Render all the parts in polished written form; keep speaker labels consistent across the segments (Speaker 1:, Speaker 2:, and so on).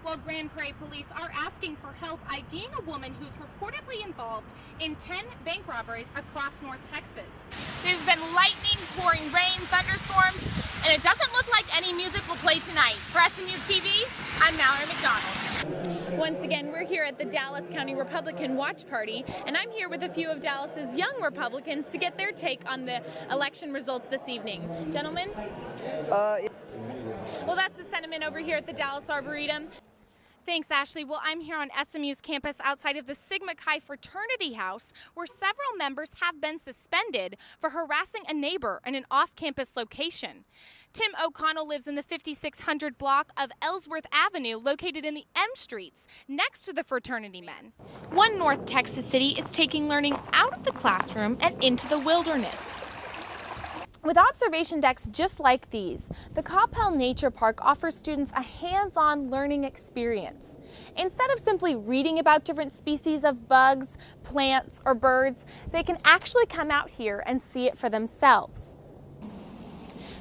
Speaker 1: while Grand Prairie police are asking for help IDing a woman who's reportedly involved in 10 bank robberies across North Texas. There's been lightning, pouring rain, thunderstorms, and it doesn't look like any music will play tonight. For SMU TV, I'm Mallory McDonald. Once again, we're here at the Dallas County Republican Watch Party, and I'm here with a few of Dallas's young Republicans to get their take on the election results this evening. Gentlemen? Well, that's the sentiment over here at the Dallas Arboretum. Thanks, Ashley. Well, I'm here on SMU's campus outside of the Sigma Chi Fraternity House, where several members have been suspended for harassing a neighbor in an off-campus location. Tim O'Connell lives in the 5600 block of Ellsworth Avenue, located in the M Streets, next to the fraternity men. One North Texas city is taking learning out of the classroom and into the wilderness. With observation decks just like these, the Coppell Nature Park offers students a hands-on learning experience. Instead of simply reading about different species of bugs, plants, or birds, they can actually come out here and see it for themselves.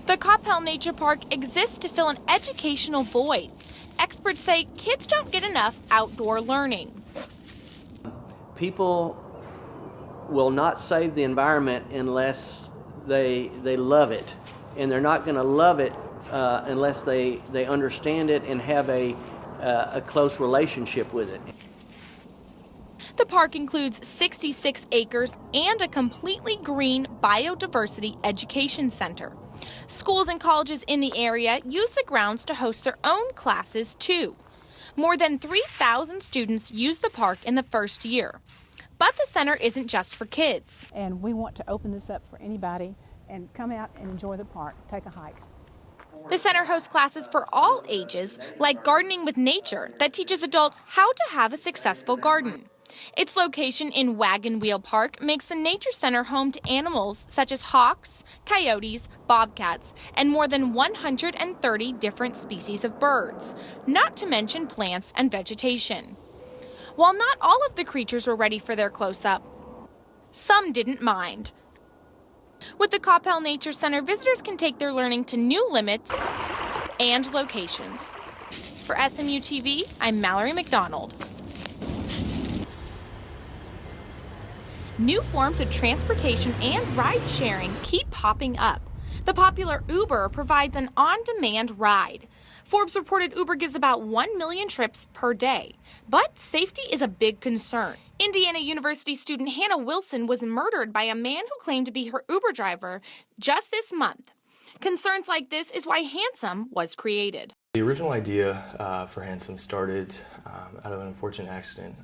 Speaker 1: The Coppell Nature Park exists to fill an educational void. Experts say kids don't get enough outdoor learning.
Speaker 2: People will not save the environment unless they love it, and they're not going to love it unless they understand it and have a close relationship with it.
Speaker 1: The park includes 66 acres and a completely green biodiversity education center. Schools and colleges in the area use the grounds to host their own classes too. More than 3,000 students use the park in the first year. But the center isn't just for kids.
Speaker 3: And we want to open this up for anybody and come out and enjoy the park, take a hike.
Speaker 1: The center hosts classes for all ages, like gardening with nature, that teaches adults how to have a successful garden. Its location in Wagon Wheel Park makes the Nature Center home to animals such as hawks, coyotes, bobcats, and more than 130 different species of birds, not to mention plants and vegetation. While not all of the creatures were ready for their close-up, some didn't mind. With the Coppell Nature Center, visitors can take their learning to new limits and locations. For SMU TV, I'm Mallory McDonald. New forms of transportation and ride-sharing keep popping up. The popular Uber provides an on-demand ride. Forbes reported Uber gives about 1 million trips per day, but safety is a big concern. Indiana University student Hannah Wilson was murdered by a man who claimed to be her Uber driver just this month. Concerns like this is why Handsome was created.
Speaker 4: The original idea for Handsome started out of an unfortunate accident.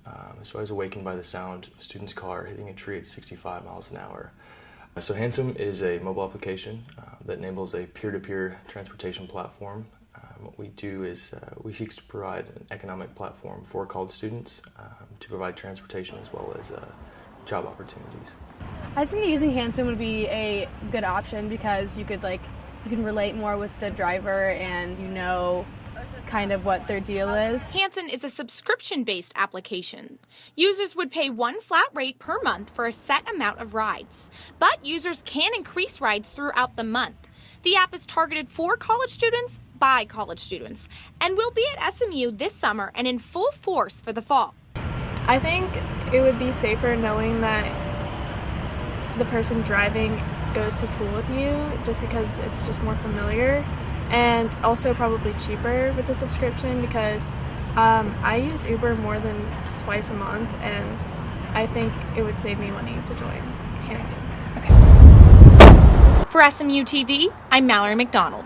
Speaker 4: So I was awakened by the sound of a student's car hitting a tree at 65 miles an hour. So Handsome is a mobile application that enables a peer-to-peer transportation platform. What we do is we seek to provide an economic platform for college students to provide transportation as well as job opportunities.
Speaker 5: I think using Handsome would be a good option because you can relate more with the driver and you know kind of what their deal is.
Speaker 1: Hanson is a subscription-based application. Users would pay one flat rate per month for a set amount of rides, but users can increase rides throughout the month. The app is targeted for college students by college students and will be at SMU this summer and in full force for the fall.
Speaker 6: I think it would be safer knowing that the person driving goes to school with you just because it's just more familiar, and also probably cheaper with the subscription because I use Uber more than twice a month and I think it would save me money to join Hanson.
Speaker 1: For SMU TV, I'm Mallory McDonald.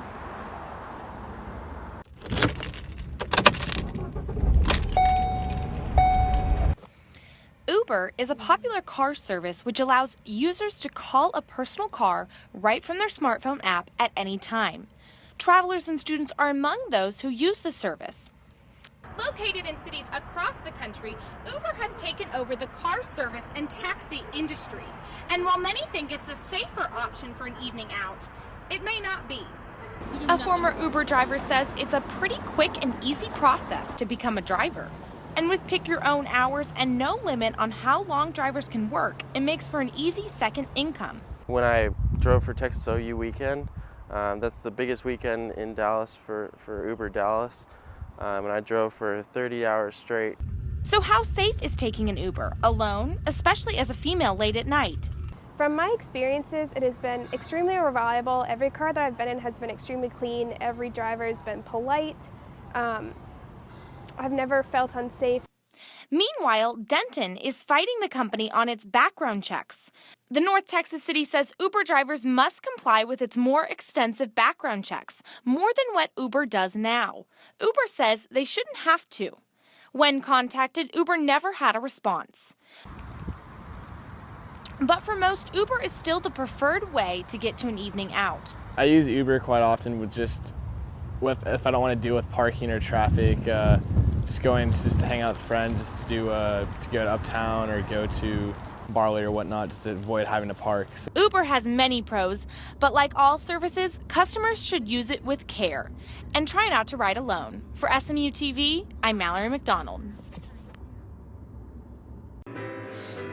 Speaker 1: Uber is a popular car service which allows users to call a personal car right from their smartphone app at any time. Travelers and students are among those who use the service. Located in cities across the country, Uber has taken over the car service and taxi industry. And while many think it's the safer option for an evening out, it may not be. A former Uber driver says it's a pretty quick and easy process to become a driver. And with pick your own hours and no limit on how long drivers can work, it makes for an easy second income.
Speaker 7: When I drove for Texas OU weekend, that's the biggest weekend in Dallas for Uber Dallas. and I drove for 30 hours straight.
Speaker 1: So how safe is taking an Uber alone, especially as a female late at night?
Speaker 8: From my experiences, it has been extremely reliable. Every car that I've been in has been extremely clean. Every driver has been polite. I've never felt unsafe.
Speaker 1: Meanwhile, Denton is fighting the company on its background checks. The North Texas city says Uber drivers must comply with its more extensive background checks, more than what Uber does now. Uber says they shouldn't have to. When contacted, Uber never had a response. But for most, Uber is still the preferred way to get to an evening out.
Speaker 9: I use Uber quite often if I don't want to deal with parking or traffic, just to hang out with friends, just to go uptown or go to Barley or whatnot, just to avoid having to park.
Speaker 1: Uber has many pros, but like all services, customers should use it with care and try not to ride alone. For SMU TV, I'm Mallory McDonald.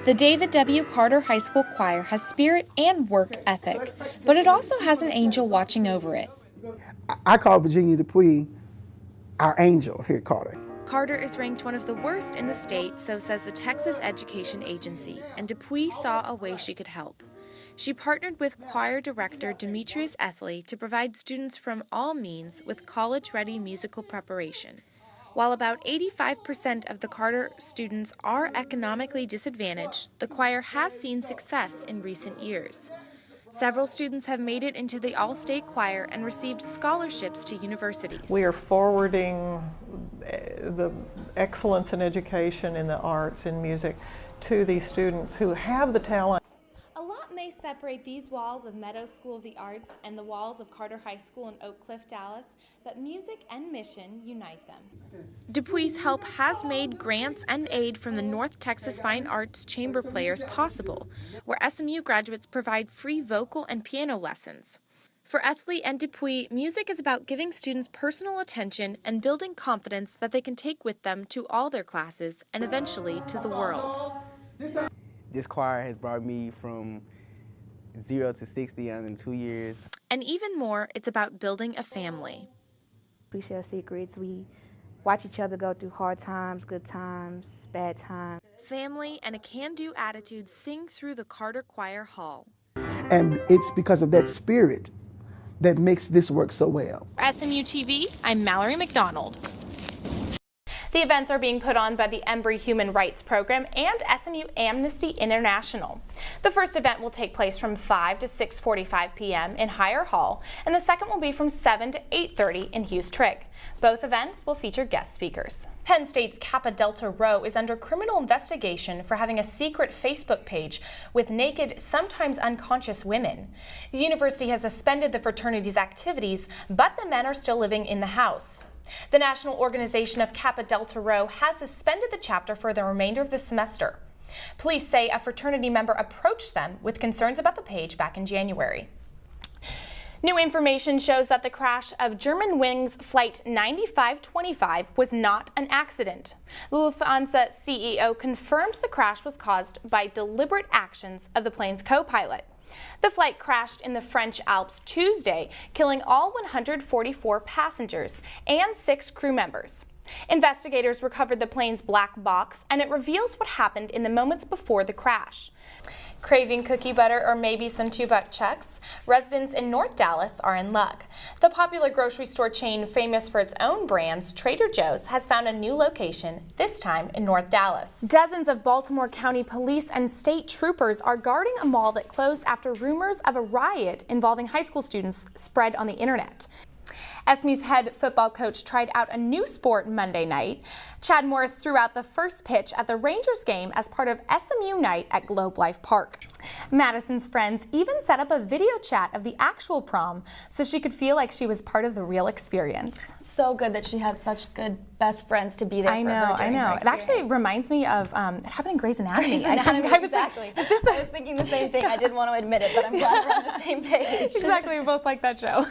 Speaker 1: The David W. Carter High School Choir has spirit and work ethic, but it also has an angel watching over it.
Speaker 10: I call Virginia Dupuy our angel here at Carter.
Speaker 1: Carter is ranked one of the worst in the state, so says the Texas Education Agency, and Dupuy saw a way she could help. She partnered with choir director Demetrius Ethley to provide students from all means with college-ready musical preparation. While about 85% of the Carter students are economically disadvantaged, the choir has seen success in recent years. Several students have made it into the all-state choir and received scholarships to universities.
Speaker 11: We are forwarding the excellence in education in the arts and music to these students who have the talent.
Speaker 1: A lot may separate these walls of Meadow School of the Arts and the walls of Carter High School in Oak Cliff, Dallas, but music and mission unite them. Dupuy's help has made grants and aid from the North Texas Fine Arts Chamber Players possible, where SMU graduates provide free vocal and piano lessons. For Ethley and Dupuy, music is about giving students personal attention and building confidence that they can take with them to all their classes and eventually to the world.
Speaker 12: This choir has brought me from 0 to 60 in 2 years.
Speaker 1: And even more, it's about building a family.
Speaker 13: We share secrets. We watch each other go through hard times, good times, bad times.
Speaker 1: Family and a can-do attitude sing through the Carter Choir Hall.
Speaker 10: And it's because of that spirit that makes this work so well.
Speaker 1: For SMU TV, I'm Mallory McDonald. The events are being put on by the Embry Human Rights Program and SMU Amnesty International. The first event will take place from 5 to 6:45 p.m. in Higher Hall, and the second will be from 7 to 8:30 in Hughes Trigg. Both events will feature guest speakers. Penn State's Kappa Delta Rho is under criminal investigation for having a secret Facebook page with naked, sometimes unconscious women. The university has suspended the fraternity's activities, but the men are still living in the house. The National Organization of Kappa Delta Rho has suspended the chapter for the remainder of the semester. Police say a fraternity member approached them with concerns about the page back in January. New information shows that the crash of Germanwings Flight 9525 was not an accident. The Lufthansa CEO confirmed the crash was caused by deliberate actions of the plane's co-pilot. The flight crashed in the French Alps Tuesday, killing all 144 passengers and 6 crew members. Investigators recovered the plane's black box, and it reveals what happened in the moments before the crash. Craving cookie butter or maybe some $2 checks? Residents in North Dallas are in luck. The popular grocery store chain famous for its own brands, Trader Joe's, has found a new location, this time in North Dallas. Dozens of Baltimore County police and state troopers are guarding a mall that closed after rumors of a riot involving high school students spread on the internet. SMU's head football coach tried out a new sport Monday night. Chad Morris threw out the first pitch at the Rangers game as part of SMU night at Globe Life Park. Madison's friends even set up a video chat of the actual prom so she could feel like she was part of the real experience.
Speaker 14: So good that she had such good best friends to be there for her.
Speaker 1: I know. It actually reminds me of, it happened in Grey's Anatomy.
Speaker 14: Exactly. I was thinking the same thing. I didn't want to admit it, but I'm glad we're on the same page.
Speaker 1: Exactly, we both like that show.